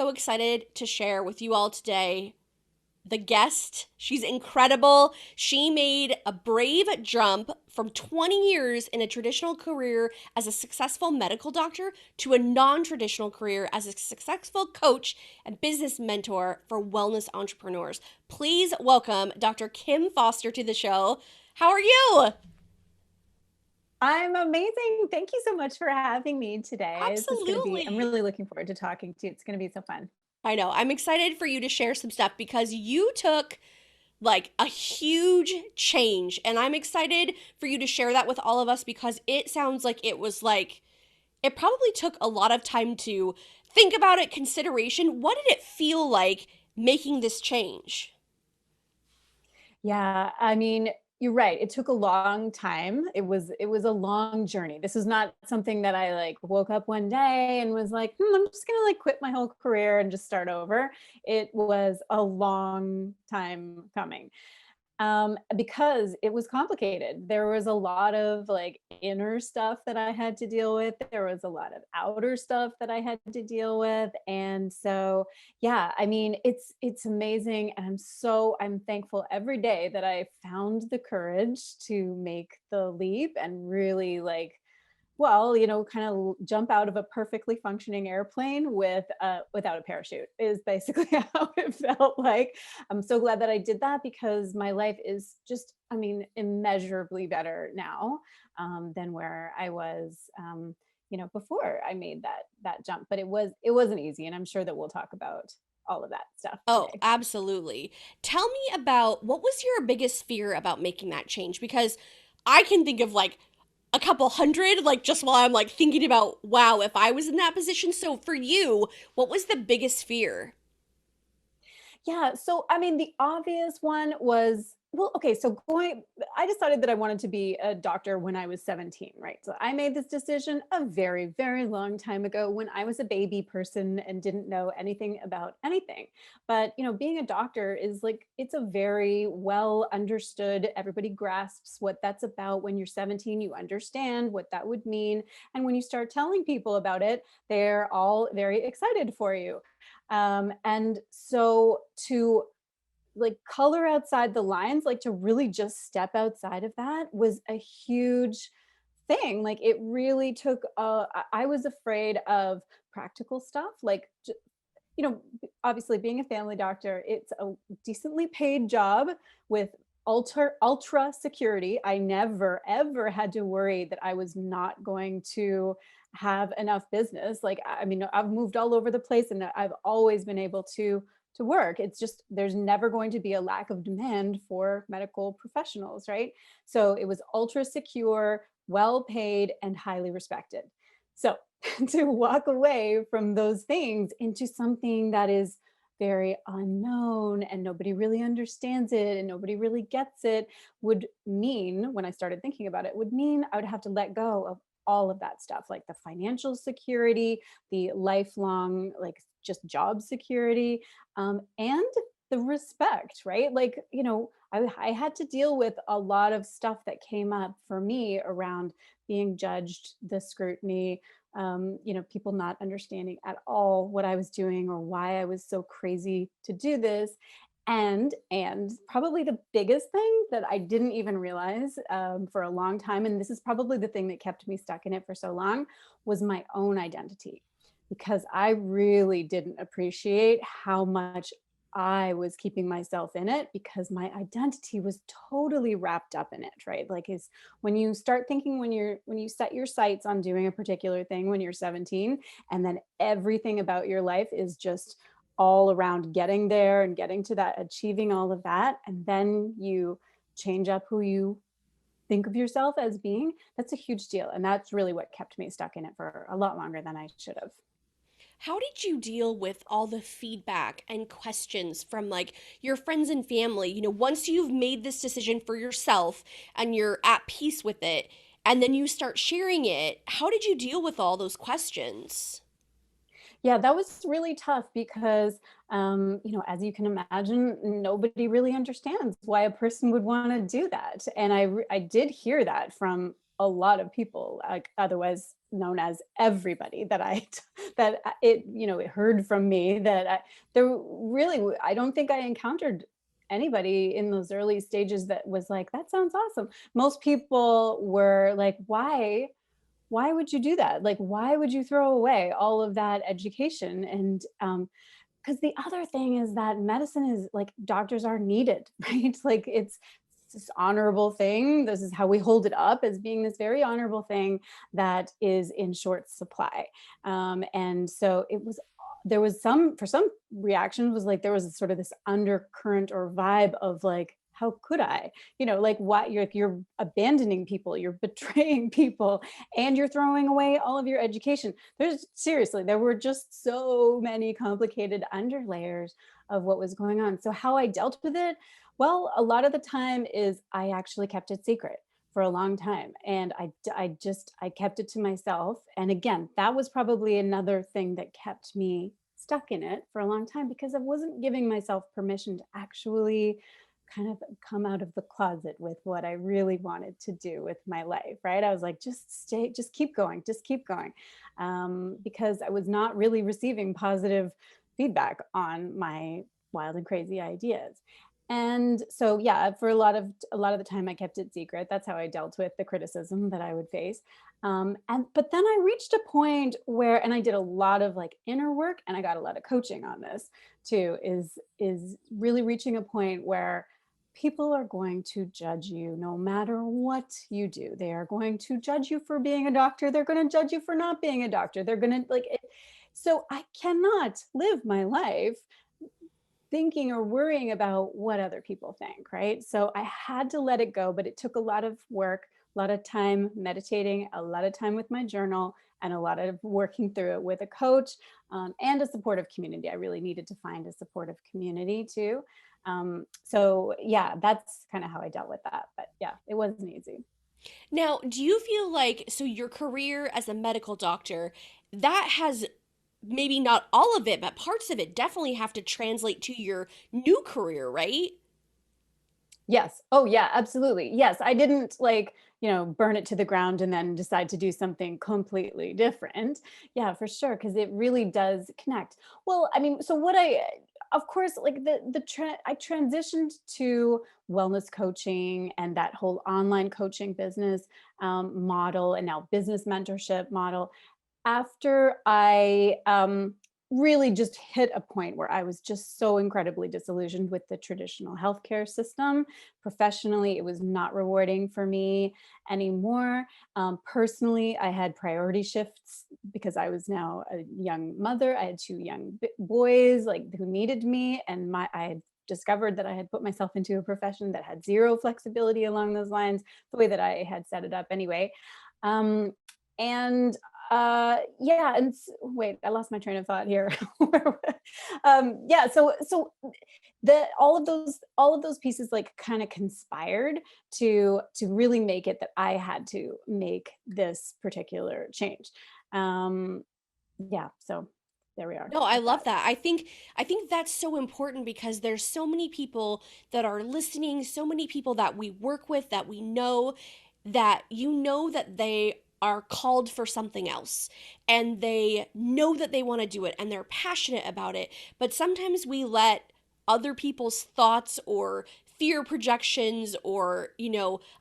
so excited to share with you all today the guest. She's incredible. She made a brave jump from 20 years in a traditional career as a successful medical doctor to a non traditional career as a successful coach and business mentor for wellness entrepreneurs. Please welcome Dr. Kim Foster to the show. How are you? I'm amazing. Thank you so much for having me today. This is going to be, I'm Absolutely. really looking forward to talking to you. It's going to be so fun. I know. I'm excited for you to share some stuff because you took like a huge change. And I'm excited for you to share that with all of us because it sounds like it was like, it probably took a lot of time to think about it, consideration. What did it feel like making this change? Yeah, I mean, you're right. It took a long time. It was a long journey. This is not something that I like woke up one day and was like, I'm just gonna like quit my whole career and just start over. It was a long time coming. Because it was complicated. There was a lot of like inner stuff that I had to deal with. There was a lot of outer stuff that I had to deal with. And so, yeah, I mean, it's amazing. And I'm thankful every day that I found the courage to make the leap and really like kind of jump out of a perfectly functioning airplane without a parachute is basically how it felt like. I'm so glad that I did that because my life is just, I mean, immeasurably better now than where I was, before I made that jump. But it wasn't easy, and I'm sure that we'll talk about all of that stuff Oh, today. absolutely. Tell me about what was your biggest fear about making that change? Because I can think of like a couple hundred, like just while I'm like thinking about, wow, if I was in that position. So for you, what was the biggest fear? Yeah. So, I mean, the obvious one was, well, okay. I decided that I wanted to be a doctor when I was 17, right? So I made this decision a very, very long time ago when I was a baby person and didn't know anything about anything. But, being a doctor is like, it's a very well understood, everybody grasps what that's about. When you're 17, you understand what that would mean. And when you start telling people about it, they're all very excited for you. And so to like color outside the lines, like to really just step outside of that was a huge thing. Like it really took, I was afraid of practical stuff, like, obviously being a family doctor, it's a decently paid job with ultra security. I never ever had to worry that I was not going to have enough business. Like I mean, I've moved all over the place and I've always been able to work. It's just there's never going to be a lack of demand for medical professionals, right? So it was ultra secure, well paid, and highly respected. So to walk away from those things into something that is very unknown and nobody really understands it and nobody really gets it would mean, when I started thinking about it, would mean I would have to let go of all of that stuff, like the financial security, the lifelong, like just job security, and the respect, right? Like, I had to deal with a lot of stuff that came up for me around being judged, the scrutiny, people not understanding at all what I was doing or why I was so crazy to do this. And probably the biggest thing that I didn't even realize for a long time, and this is probably the thing that kept me stuck in it for so long, was my own identity. Because I really didn't appreciate how much I was keeping myself in it because my identity was totally wrapped up in it, right? Like is when you start thinking when you set your sights on doing a particular thing when you're 17 and then everything about your life is just all around getting there and getting to that, achieving all of that, and then you change up who you think of yourself as being, that's a huge deal. And that's really what kept me stuck in it for a lot longer than I should have. How did you deal with all the feedback and questions from like your friends and family? Once you've made this decision for yourself and you're at peace with it, and then you start sharing it, how did you deal with all those questions? Yeah, that was really tough because, as you can imagine, nobody really understands why a person would want to do that. And I did hear that from a lot of people, like otherwise known as everybody that that it, it heard from me that there really, I don't think I encountered anybody in those early stages that was like, that sounds awesome. Most people were like, why would you do that? Like, why would you throw away all of that education? And because the other thing is that medicine is like, doctors are needed, right? Like it's this honorable thing. This is how we hold it up, as being this very honorable thing that is in short supply. And so it was, there was some, for some reactions was like, there was sort of this undercurrent or vibe of like, how could I, like, why you're abandoning people, you're betraying people, and you're throwing away all of your education. There's seriously, there were just so many complicated underlayers of what was going on. So how I dealt with it, well, a lot of the time is I actually kept it secret for a long time, and I kept it to myself. And again, that was probably another thing that kept me stuck in it for a long time, because I wasn't giving myself permission to actually kind of come out of the closet with what I really wanted to do with my life, right? I was like, just stay, just keep going, just keep going. Because I was not really receiving positive feedback on my wild and crazy ideas. And so yeah, for a lot of the time I kept it secret. That's how I dealt with the criticism that I would face. And but then I reached a point where, and I did a lot of like inner work, and I got a lot of coaching on this too, is really reaching a point where people are going to judge you no matter what you do. They are going to judge you for being a doctor. They're going to judge you for not being a doctor. They're going to like it. So I cannot live my life thinking or worrying about what other people think, right? So I had to let it go, but it took a lot of work, a lot of time meditating, a lot of time with my journal, and a lot of working through it with a coach, and a supportive community. I really needed to find a supportive community too. So yeah, that's kind of how I dealt with that. But yeah, it wasn't easy. Now, do you feel like, so your career as a medical doctor, that has, maybe not all of it, but parts of it definitely have to translate to your new career, right? Yes. Oh, yeah, absolutely. Yes. I didn't like, burn it to the ground and then decide to do something completely different. Yeah, for sure. Cause it really does connect. Well, I mean, so of course, like I transitioned to wellness coaching and that whole online coaching business model, and now business mentorship model, after I really just hit a point where I was just so incredibly disillusioned with the traditional healthcare system. Professionally, it was not rewarding for me anymore. Personally, I had priority shifts because I was now a young mother. I had two young boys like who needed me, and I had discovered that I had put myself into a profession that had zero flexibility along those lines, the way that I had set it up anyway. Um, and yeah, and wait, I lost my train of thought here. Yeah, so the all of those pieces like kind of conspired to really make it that I had to make this particular change. um yeah, so there we are No, I with love that. that. I think that's so important because there's so many people that are listening, so many people that we work with, that we know, that you know that they are called for something else, and they know that they want to do it and they're passionate about it, but sometimes we let other people's thoughts or fear projections or,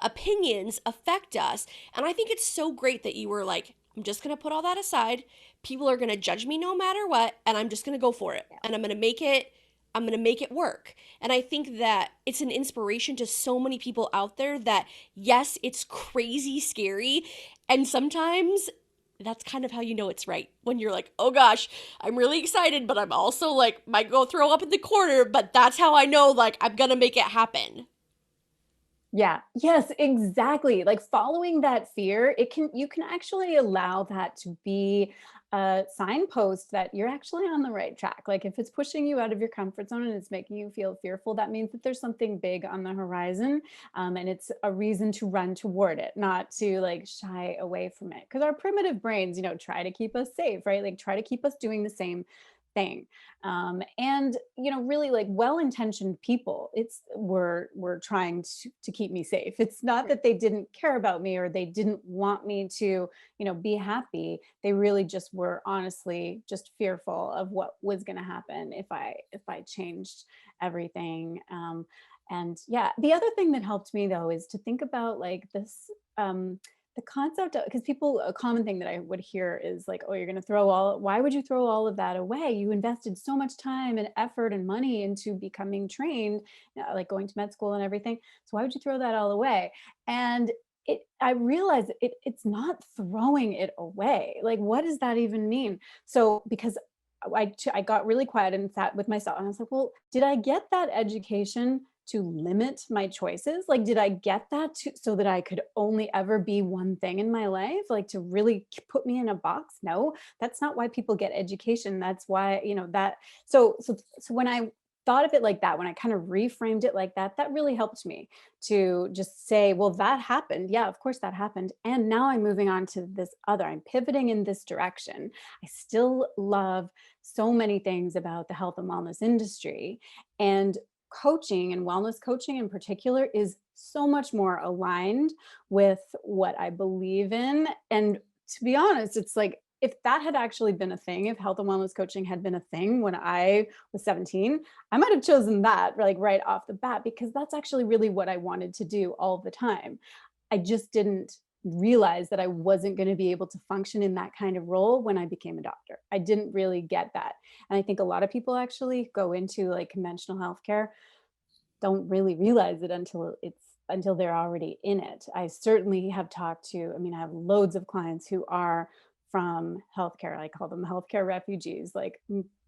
opinions affect us. And I think it's so great that you were like, I'm just going to put all that aside. People are going to judge me no matter what, and I'm just going to go for it, and I'm going to make it work. And I think that it's an inspiration to so many people out there that, yes, it's crazy scary, and sometimes that's kind of how you know it's right, when you're like, oh gosh, I'm really excited, but I'm also like, might go throw up in the corner, but that's how I know, like, I'm going to make it happen. Yeah. Yes, exactly. Like following that fear, you can actually allow that to be a signpost that you're actually on the right track. Like if it's pushing you out of your comfort zone and it's making you feel fearful, that means that there's something big on the horizon. And it's a reason to run toward it, not to like shy away from it. Because our primitive brains, try to keep us safe, right? Like try to keep us doing the same thing. And really like well-intentioned people, were trying to keep me safe. It's not that they didn't care about me or they didn't want me to, be happy. They really just were honestly just fearful of what was going to happen if I changed everything. And yeah, the other thing that helped me though is to think about like this. The concept of, because people, a common thing that I would hear is like, oh, you're going to why would you throw all of that away? You invested so much time and effort and money into becoming trained, like going to med school and everything. So why would you throw that all away? And I realized it's not throwing it away. Like, what does that even mean? So, because I got really quiet and sat with myself and I was like, well, did I get that education to limit my choices? Like, did I get that so that I could only ever be one thing in my life? Like to really put me in a box? No, that's not why people get education. That's why, that. So when I thought of it like that, when I kind of reframed it like that, that really helped me to just say, well, that happened. Yeah, of course that happened. And now I'm moving on to this other, I'm pivoting in this direction. I still love so many things about the health and wellness industry. And coaching and wellness coaching in particular is so much more aligned with what I believe in. And to be honest, it's like if that had actually been a thing, if health and wellness coaching had been a thing when I was 17, I might have chosen that like right off the bat because that's actually really what I wanted to do all the time. I just didn't realize that I wasn't going to be able to function in that kind of role when I became a doctor. I didn't really get that. And I think a lot of people actually go into like conventional healthcare don't really realize it until they're already in it. I certainly have talked to, I mean, I have loads of clients who are from healthcare. I call them healthcare refugees, like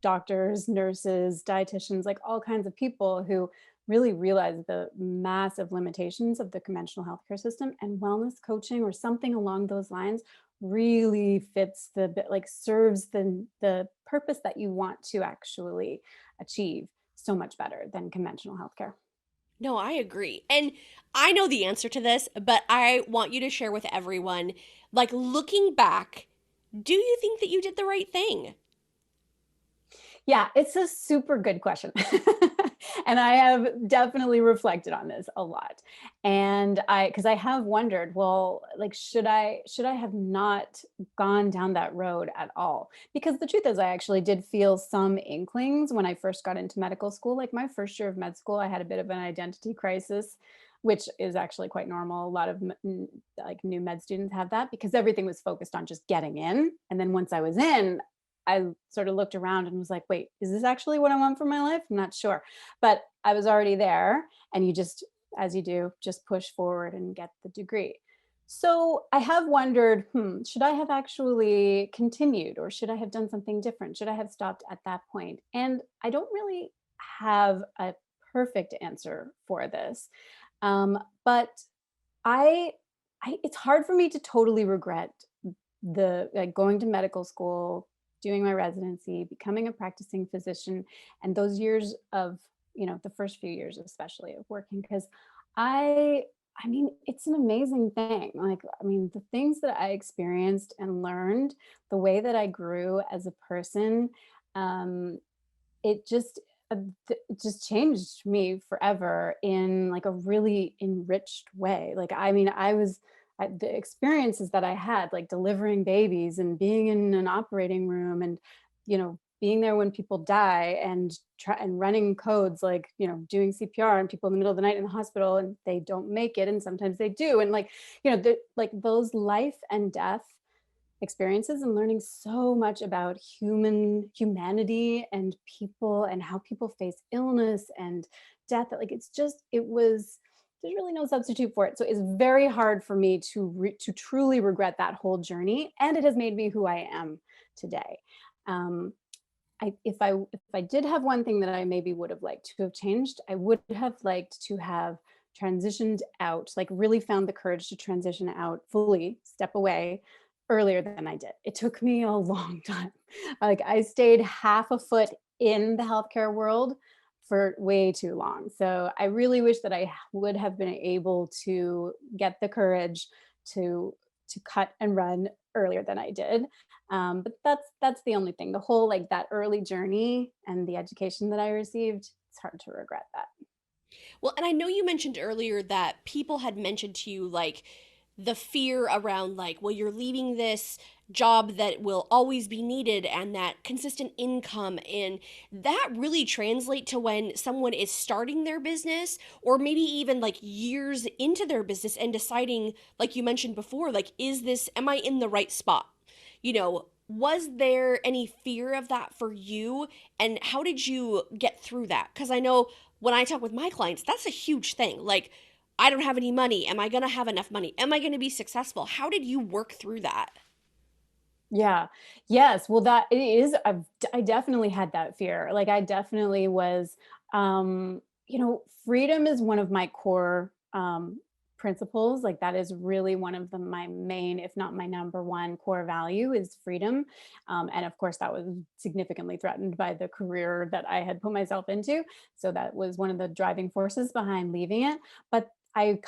doctors, nurses, dietitians, like all kinds of people who really realize the massive limitations of the conventional healthcare system, and wellness coaching or something along those lines really fits the bit, like serves the purpose that you want to actually achieve so much better than conventional healthcare. No, I agree. And I know the answer to this, but I want you to share with everyone, like looking back, do you think that you did the right thing? Yeah, it's a super good question. And I have definitely reflected on this a lot. And because I have wondered, well, like, should I have not gone down that road at all? Because the truth is, I actually did feel some inklings when I first got into medical school. Like my first year of med school, I had a bit of an identity crisis, which is actually quite normal. A lot of like new med students have that because everything was focused on just getting in. And then once I was in, I sort of looked around and was like, wait, is this actually what I want for my life? I'm not sure. But I was already there. And you just, as you do, just push forward and get the degree. So I have wondered, should I have actually continued or should I have done something different? Should I have stopped at that point? And I don't really have a perfect answer for this. But I, it's hard for me to totally regret the like going to medical school, doing my residency, becoming a practicing physician, and those years of, the first few years especially of working, because I I mean, it's an amazing thing. Like, I mean, the things that I experienced and learned, the way that I grew as a person, um, it just it just changed me forever in like a really enriched way. Like, I mean, the experiences that I had, like delivering babies and being in an operating room and, being there when people die and running codes, like, doing CPR on people in the middle of the night in the hospital and they don't make it. And sometimes they do. And like, like those life and death experiences and learning so much about humanity and people and how people face illness and death, that like there's really no substitute for it. So it's very hard for me to truly regret that whole journey, and it has made me who I am today. um, if I did have one thing that I maybe would have liked to have changed, I would have liked to have transitioned out, like really found the courage to transition out fully, step away earlier than I did. It took me a long time. Like I stayed half a foot in the healthcare world for way too long. So I really wish that I would have been able to get the courage to cut and run earlier than I did. But that's the only thing. The whole like that early journey and the education that I received, it's hard to regret that. Well, and I know you mentioned earlier that people had mentioned to you like the fear around like, well, you're leaving this job that will always be needed and that consistent income, and that really translate to when someone is starting their business or maybe even like years into their business and deciding, like you mentioned before, like, is this, am I in the right spot? Was there any fear of that for you, and how did you get through that? Because I know when I talk with my clients, that's a huge thing. Like, I don't have any money. Am I going to have enough money? Am I going to be successful? How did you work through that? Yeah. Yes. Well, that it is. I definitely had that fear. Like, I definitely was. Freedom is one of my core principles. Like, that is really one of my main, if not my number one core value, is freedom. And of course, that was significantly threatened by the career that I had put myself into. So that was one of the driving forces behind leaving it. But I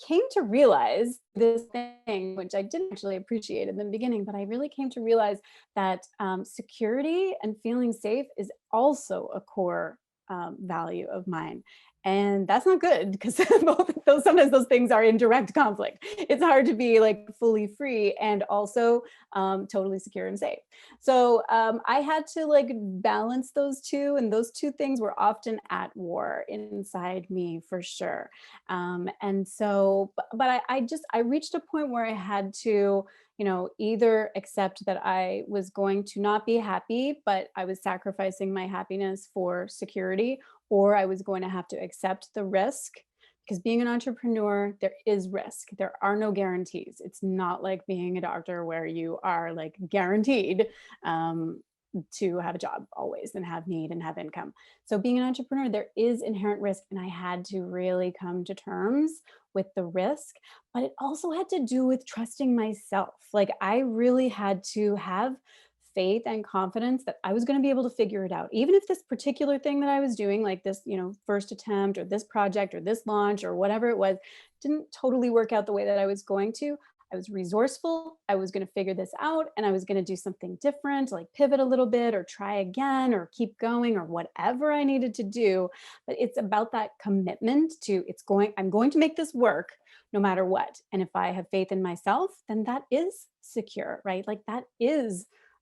came to realize this thing, which I didn't actually appreciate in the beginning, but I really came to realize that security and feeling safe is also a core value of mine. And that's not good because both of those, sometimes those things are in direct conflict. It's hard to be like fully free and also totally secure and safe. So I had to like balance those two, and those two things were often at war inside me for sure. And so, but I reached a point where I had to, either accept that I was going to not be happy, but I was sacrificing my happiness for security, or I was going to have to accept the risk. Because being an entrepreneur, there is risk. There are no guarantees. It's not like being a doctor where you are like guaranteed um, to have a job always and have need and have income. So being an entrepreneur, there is inherent risk. And I had to really come to terms with the risk, but it also had to do with trusting myself. Like, I really had to have faith and confidence that I was going to be able to figure it out. Even if this particular thing that I was doing, like this, first attempt or this project or this launch or whatever it was, didn't totally work out the way that I was going to. I was resourceful. I was going to figure this out and I was going to do something different, like pivot a little bit or try again or keep going or whatever I needed to do. But it's about that commitment to I'm going to make this work no matter what. And if I have faith in myself, then that is secure, right? Like I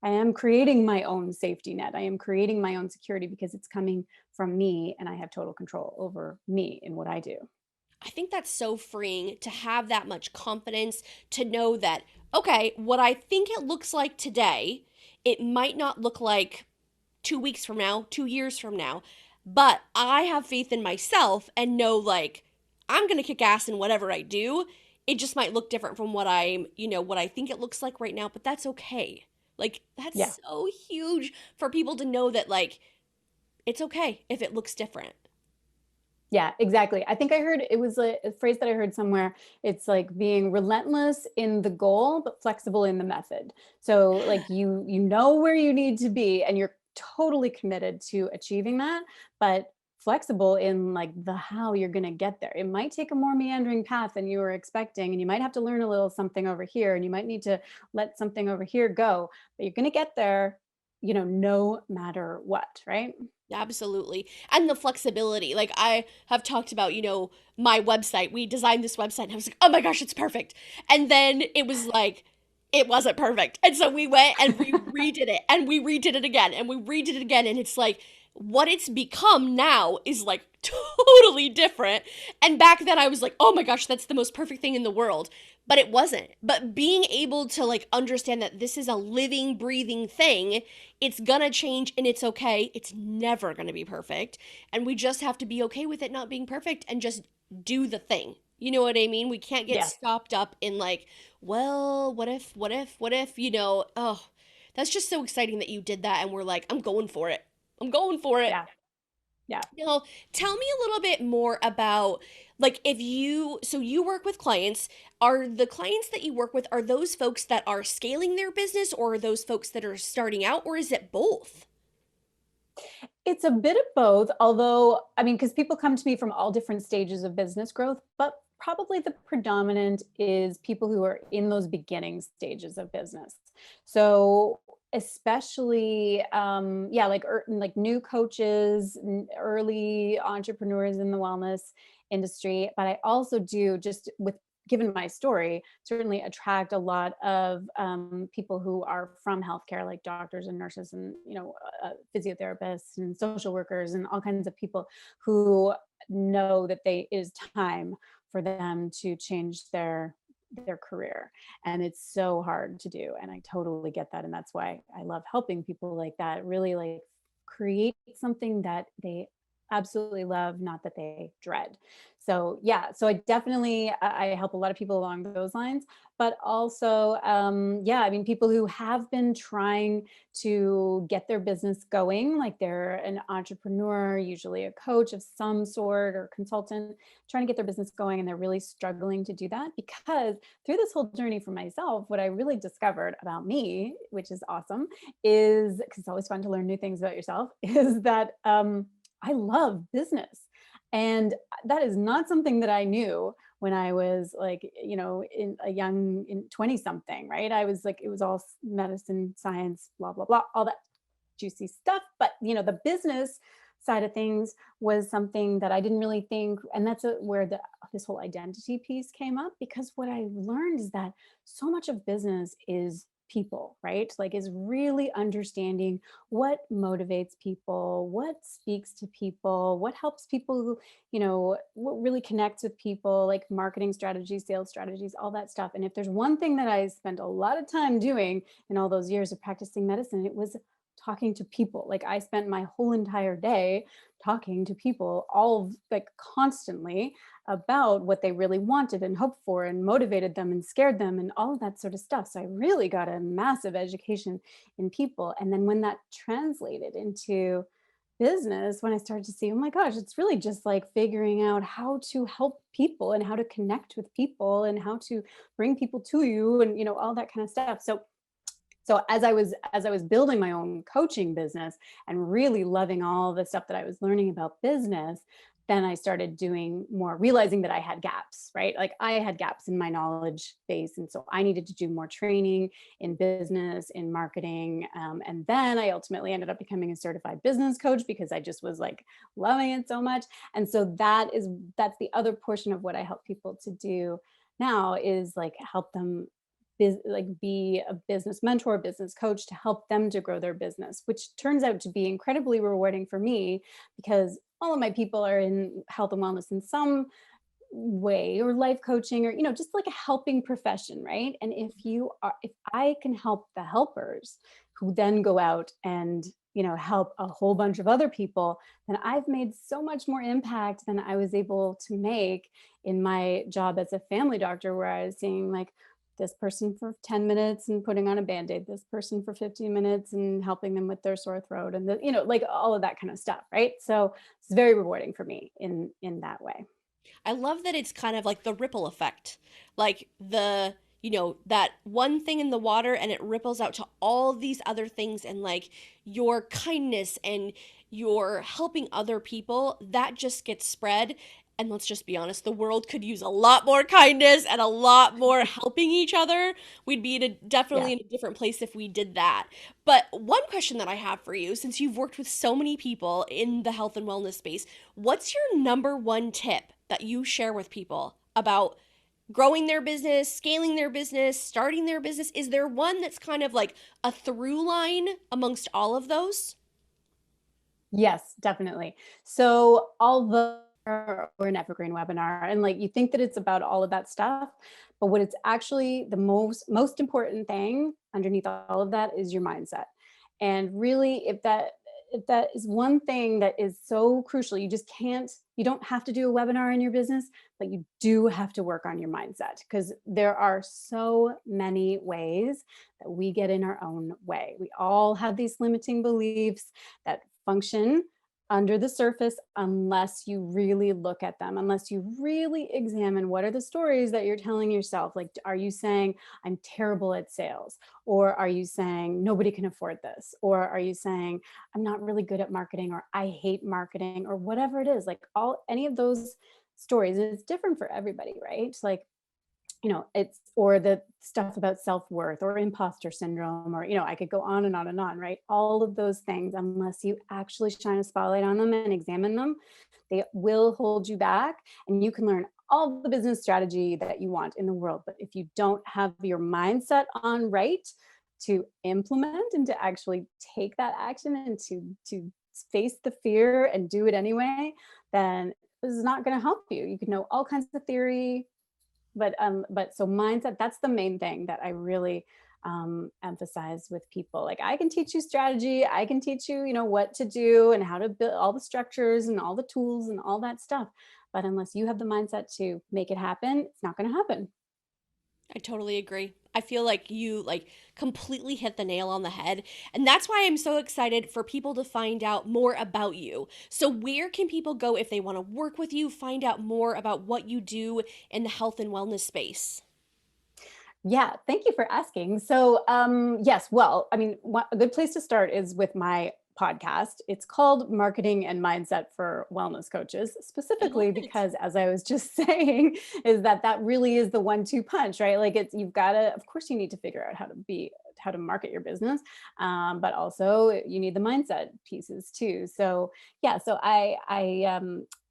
am creating my own safety net. I am creating my own security because it's coming from me and I have total control over me and what I do. I think that's so freeing to have that much confidence to know that, okay, what I think it looks like today, it might not look like 2 weeks from now, 2 years from now, but I have faith in myself and know like I'm going to kick ass in whatever I do. It just might look different from what I think it looks like right now, but that's okay. Like, Yeah. that's so huge for people to know that, like, it's okay if it looks different. Yeah, exactly. I think I heard it was a phrase that I heard somewhere. It's like being relentless in the goal, but flexible in the method. So like you know where you need to be and you're totally committed to achieving that, but flexible in like the how you're going to get there. It might take a more meandering path than you were expecting, and you might have to learn a little something over here, and you might need to let something over here go, but you're going to get there, no matter what, right? Absolutely. And the flexibility. Like, I have talked about, my website. We designed this website and I was like, oh my gosh, it's perfect. And then it was like, it wasn't perfect. And so we went and we redid it and we redid it again and we redid it again. And it's like, what it's become now is like totally different. And back then I was like, oh my gosh, that's the most perfect thing in the world. But it wasn't. But being able to like understand that this is a living, breathing thing, it's gonna change and it's okay. It's never gonna be perfect. And we just have to be okay with it not being perfect and just do the thing. You know what I mean? We can't get Yeah. stopped up in like, well, what if, oh, that's just so exciting that you did that and we're like, I'm going for it. I'm going for it. Yeah. Yeah. Now, tell me a little bit more about like if you so you work with clients, are the clients that you work with are those folks that are scaling their business or are those folks that are starting out or is it both? It's a bit of both, although, I mean, because people come to me from all different stages of business growth, but probably the predominant is people who are in those beginning stages of business. So especially yeah, like new coaches, early entrepreneurs in the wellness industry. But I also do, just with given my story, certainly attract a lot of people who are from healthcare, like doctors and nurses, and physiotherapists and social workers, and all kinds of people who know that they it is time for them to change their career, and it's so hard to do, and I totally get that, and that's why I love helping people like that really like create something that they absolutely love, not that they dread. So yeah, so I definitely I help a lot of people along those lines, but also yeah, I mean people who have been trying to get their business going, like they're an entrepreneur, usually a coach of some sort or consultant, trying to get their business going, and they're really struggling to do that. Because through this whole journey for myself, what I really discovered about me, which is awesome, is because it's always fun to learn new things about yourself, is that I love business. And that is not something that I knew when I was like, in a young, in 20 something, right? I was like, it was all medicine, science, blah, blah, blah, all that juicy stuff. But, the business side of things was something that I didn't really think. And that's where this whole identity piece came up, because what I learned is that so much of business is people, right? Like is really understanding what motivates people, what speaks to people, what helps people, what really connects with people, like marketing strategies, sales strategies, all that stuff. And if there's one thing that I spent a lot of time doing in all those years of practicing medicine, it was talking to people. Like I spent my whole entire day talking to people, all like constantly, about what they really wanted and hoped for and motivated them and scared them and all of that sort of stuff. So I really got a massive education in people. And then when that translated into business, when I started to see, oh my gosh, it's really just like figuring out how to help people and how to connect with people and how to bring people to you, and all that kind of stuff. So as I was building my own coaching business and really loving all the stuff that I was learning about business, then I started doing more, realizing that I had gaps, right? Like I had gaps in my knowledge base. And so I needed to do more training in business, in marketing. And then I ultimately ended up becoming a certified business coach because I just was like loving it so much. And so that's the other portion of what I help people to do now, is like help them be a business mentor, business coach, to help them to grow their business, which turns out to be incredibly rewarding for me, because all of my people are in health and wellness in some way, or life coaching, or just like a helping profession, right? And if I can help the helpers who then go out and help a whole bunch of other people, then I've made so much more impact than I was able to make in my job as a family doctor, where I was seeing like this person for 10 minutes and putting on a band-aid, this person for 15 minutes and helping them with their sore throat, and like all of that kind of stuff, right? So it's very rewarding for me in that way. I love that it's kind of like the ripple effect. Like that one thing in the water and it ripples out to all these other things, and like your kindness and your helping other people, that just gets spread. And let's just be honest, the world could use a lot more kindness and a lot more helping each other. We'd be Yeah. definitely in a different place if we did that. But one question that I have for you, since you've worked with so many people in the health and wellness space, what's your number one tip that you share with people about growing their business, scaling their business, starting their business? Is there one that's kind of like a through line amongst all of those? Yes, definitely. So although we're an evergreen webinar, and like you think that it's about all of that stuff, but what it's actually the most important thing underneath all of that is your mindset. And really, if that is one thing that is so crucial, you don't have to do a webinar in your business, but you do have to work on your mindset, because there are so many ways that we get in our own way. We all have these limiting beliefs that function under the surface, unless you really look at them, unless you really examine what are the stories that you're telling yourself. Like, are you saying, I'm terrible at sales? Or are you saying, nobody can afford this? Or are you saying, I'm not really good at marketing, or I hate marketing, or whatever it is? Like any of those stories, and it's different for everybody, right? Like, it's or the stuff about self-worth or imposter syndrome, or I could go on and on and on, right? All of those things, unless you actually shine a spotlight on them and examine them, they will hold you back. And you can learn all the business strategy that you want in the world, but if you don't have your mindset on right to implement and to actually take that action and to face the fear and do it anyway, then this is not going to help you. You can know all kinds of theory, but so mindset, that's the main thing that I really emphasize with people. Like, I can teach you strategy, I can teach you, what to do and how to build all the structures and all the tools and all that stuff. But unless you have the mindset to make it happen, it's not going to happen. I totally agree. I feel like you completely hit the nail on the head. And that's why I'm so excited for people to find out more about you. So where can people go if they want to work with you, find out more about what you do in the health and wellness space? Yeah, thank you for asking. So, yes, well, I mean, a good place to start is with my podcast. It's called Marketing and Mindset for Wellness Coaches, I love specifically it. because, as I was just saying, is that really is the one-two punch, right? Like, you've got to, of course, you need to figure out how to market your business, but also you need the mindset pieces too. So, yeah, so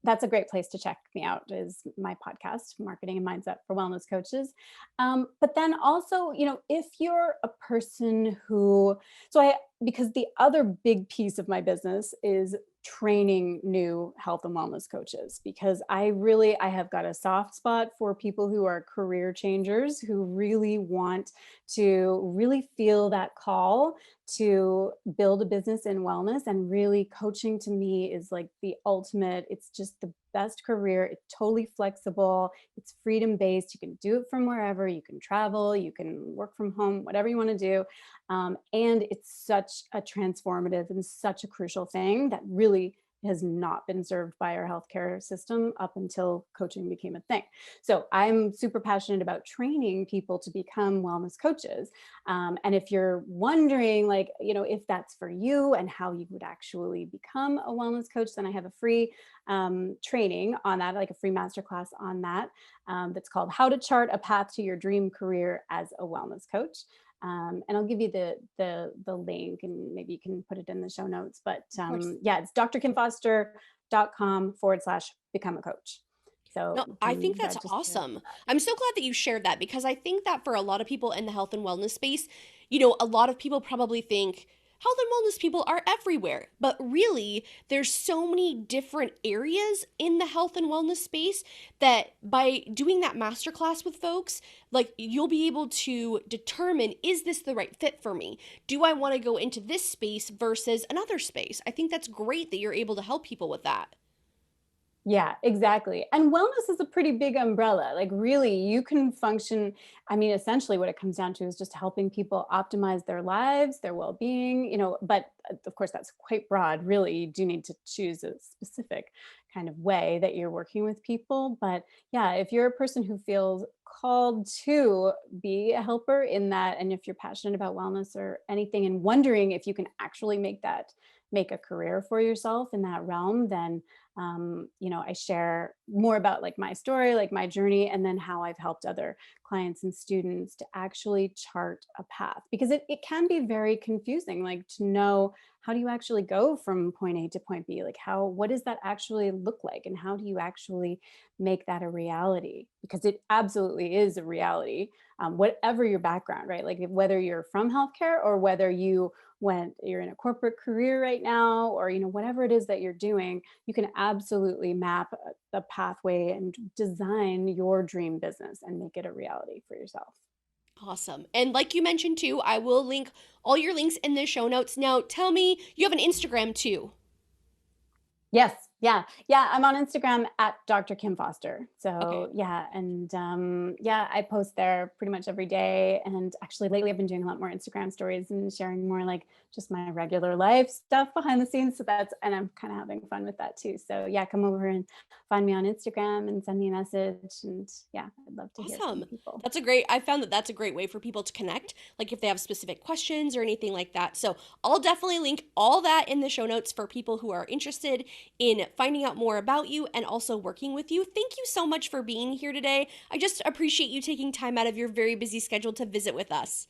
that's a great place to check me out, is my podcast, Marketing and Mindset for Wellness Coaches. But then also, if you're a person who, so I, because the other big piece of my business is training new health and wellness coaches, because I have got a soft spot for people who are career changers, who really want to really feel that call to build a business in wellness. And really, coaching to me is like the ultimate. It's just the best career. It's totally flexible, it's freedom based. You can do it from wherever. You can travel, you can work from home, whatever you want to do. And it's such a transformative and such a crucial thing that really has not been served by our healthcare system up until coaching became a thing. So I'm super passionate about training people to become wellness coaches. And if you're wondering, like, if that's for you and how you would actually become a wellness coach, then I have a free training on that, like a free masterclass on that, that's called How to Chart a Path to Your Dream Career as a Wellness Coach. And I'll give you the link, and maybe you can put it in the show notes. But Of course. yeah, it's drkimfoster.com/become a coach. So No, you I think can that's register for awesome. that. I'm so glad that you shared that because I think that for a lot of people in the health and wellness space, a lot of people probably think health and wellness people are everywhere. But really, there's so many different areas in the health and wellness space that by doing that masterclass with folks, you'll be able to determine, is this the right fit for me? Do I want to go into this space versus another space? I think that's great that you're able to help people with that. Yeah, exactly. And wellness is a pretty big umbrella. Like, really, you can function. I mean, essentially, what it comes down to is just helping people optimize their lives, their well being, but of course, that's quite broad. Really, you do need to choose a specific kind of way that you're working with people. But yeah, if you're a person who feels called to be a helper in that, and if you're passionate about wellness or anything and wondering if you can actually make a career for yourself in that realm, then I share more about, like, my story, like my journey, and then how I've helped other clients and students to actually chart a path, because it can be very confusing, like, to know, how do you actually go from point A to point B? Like, what does that actually look like? And how do you actually make that a reality? Because it absolutely is a reality, whatever your background, right? Like, whether you're from healthcare or whether you're in a corporate career right now, or whatever it is that you're doing, you can absolutely map the pathway and design your dream business and make it a reality for yourself. Awesome. And like you mentioned too, I will link all your links in the show notes. Now, tell me, you have an Instagram too. Yes. Yeah. Yeah. I'm on Instagram at Dr. Kim Foster. Okay. So yeah. And yeah, I post there pretty much every day. And actually lately I've been doing a lot more Instagram stories and sharing more, like, just my regular life stuff behind the scenes. And I'm kind of having fun with that too. So yeah, come over and find me on Instagram and send me a message. And yeah, I'd love to hear Awesome. from people. I found that that's a great way for people to connect, like if they have specific questions or anything like that. So I'll definitely link all that in the show notes for people who are interested in finding out more about you and also working with you. Thank you so much for being here today. I just appreciate you taking time out of your very busy schedule to visit with us.